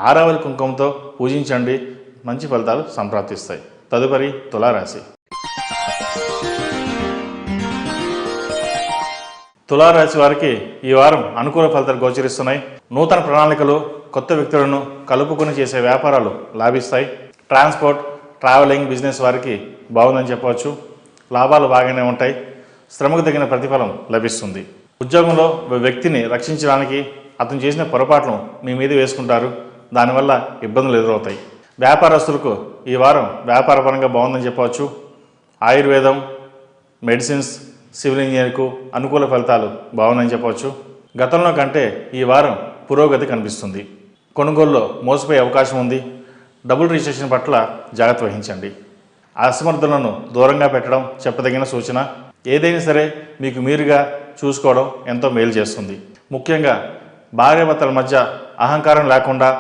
ఆరవలి కుంకుమతో పూజించండి, మంచి ఫలితాలు సంప్రాప్తిస్తాయి. తదుపరి తులారాశి. తులారాశి వారికి ఈ వారం అనుకూల ఫలితాలు గోచరిస్తున్నాయి. నూతన ప్రణాళికలు, కొత్త వ్యక్తులను కలుపుకొని చేసే వ్యాపారాలు లాభిస్తాయి. ట్రాన్స్పోర్ట్, ట్రావెలింగ్ బిజినెస్ వారికి బాగుందని చెప్పవచ్చు. లాభాలు బాగానే ఉంటాయి. శ్రమకు తగిన ప్రతిఫలం లభిస్తుంది. ఉద్యోగంలో వ్యక్తిని రక్షించడానికి అతను చేసిన పొరపాట్లను మీ మీద వేసుకుంటారు. దానివల్ల ఇబ్బందులు ఎదురవుతాయి. వ్యాపారస్తులకు ఈ వారం వ్యాపారపరంగా బాగుందని చెప్పవచ్చు. ఆయుర్వేదం, మెడిసిన్స్, సివిల్ ఇంజనీర్కు అనుకూల ఫలితాలు బాగుందని చెప్పవచ్చు. గతంలో కంటే ఈ వారం పురోగతి కనిపిస్తుంది. కొనుగోలులో మోసపోయే అవకాశం ఉంది. డబుల్ రిజిస్ట్రేషన్ పట్ల జాగ్రత్త వహించండి. అసమర్థులను దూరంగా పెట్టడం చెప్పదగిన సూచన. ఏదైనా సరే మీకు మీరుగా చూసుకోవడం ఎంతో మేలు చేస్తుంది. ముఖ్యంగా భార్యాభర్తల మధ్య అహంకారం లేకుండా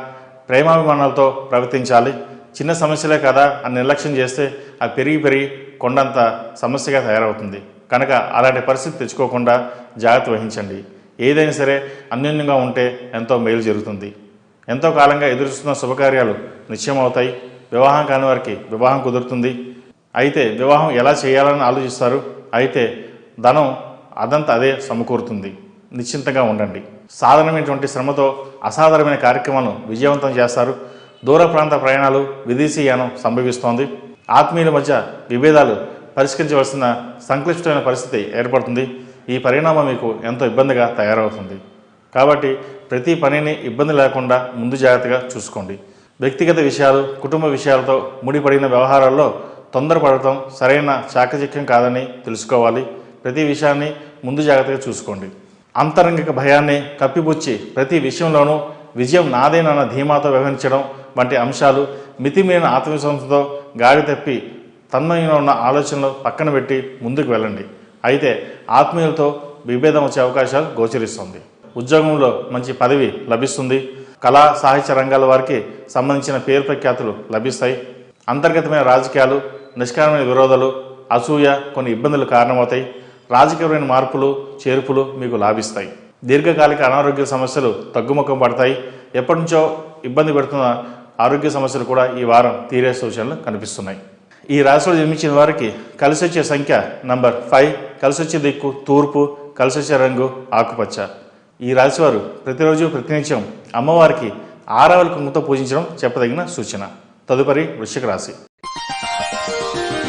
ప్రేమాభిమానాలతో ప్రవర్తించాలి. చిన్న సమస్యలే కదా అని నిర్లక్ష్యం చేస్తే అది పెరిగి కొండంత సమస్యగా తయారవుతుంది. కనుక అలాంటి పరిస్థితి తెచ్చుకోకుండా జాగ్రత్త వహించండి. ఏదైనా సరే అన్యోన్యంగా ఉంటే ఎంతో మేలు జరుగుతుంది. ఎంతో కాలంగా ఎదురుస్తున్న శుభకార్యాలు నిశ్చయమవుతాయి. వివాహం కాని వారికి వివాహం కుదురుతుంది. అయితే వివాహం ఎలా చేయాలని ఆలోచిస్తారు. అయితే ధనం అదంతా అదే సమకూరుతుంది. నిశ్చింతగా ఉండండి. సాధారణమైనటువంటి శ్రమతో అసాధారణమైన కార్యక్రమాలను విజయవంతం చేస్తారు. దూర ప్రాంత ప్రయాణాలు, విదేశీయానం సంభవిస్తోంది. ఆత్మీయుల మధ్య విభేదాలు పరిష్కరించవలసిన సంక్లిష్టమైన పరిస్థితి ఏర్పడుతుంది. ఈ పరిణామం మీకు ఎంతో ఇబ్బందిగా తయారవుతుంది. కాబట్టి ప్రతి పనిని ఇబ్బంది లేకుండా ముందు జాగ్రత్తగా చూసుకోండి. వ్యక్తిగత విషయాలు, కుటుంబ విషయాలతో ముడిపడిన వ్యవహారాల్లో తొందరపడటం సరైన చాకచక్యం కాదని తెలుసుకోవాలి. ప్రతి విషయాన్ని ముందు జాగ్రత్తగా చూసుకోండి. అంతరంగిక భయాన్ని కప్పిపుచ్చి ప్రతి విషయంలోనూ విజయం నాదేనన్న ధీమాతో వ్యవహరించడం వంటి అంశాలు, మితిమీరిన ఆత్మవిశ్వాసంతో గాడి తప్పి తన్మయంలో ఉన్న ఆలోచనలు పక్కన పెట్టి ముందుకు వెళ్ళండి. అయితే ఆత్మీయులతో విభేదం వచ్చే అవకాశాలు గోచరిస్తుంది. ఉద్యోగంలో మంచి పదవి లభిస్తుంది. కళా సాహిత్య రంగాల వారికి సంబంధించిన పేరు ప్రఖ్యాతులు లభిస్తాయి. అంతర్గతమైన రాజకీయాలు, నిష్కారమైన విరోధాలు, అసూయ కొన్ని ఇబ్బందులు కారణమవుతాయి. రాజకీయమైన మార్పులు, చేర్పులు మీకు లాభిస్తాయి. దీర్ఘకాలిక అనారోగ్య సమస్యలు తగ్గుముఖం పడతాయి. ఎప్పటి నుంచో ఇబ్బంది పెడుతున్న ఆరోగ్య సమస్యలు కూడా ఈ వారం తీరే సూచనలు కనిపిస్తున్నాయి. ఈ రాశిలో జన్మించిన వారికి కలిసి వచ్చే సంఖ్య నంబర్ 5, కలిసి వచ్చే దిక్కు తూర్పు, కలిసి వచ్చే రంగు ఆకుపచ్చ. ఈ రాశివారు ప్రతిరోజు ప్రతినిత్యం అమ్మవారికి ఆరవలి కుంకుమతో పూజించడం చెప్పదగిన సూచన. తదుపరి వృశ్చిక రాశి.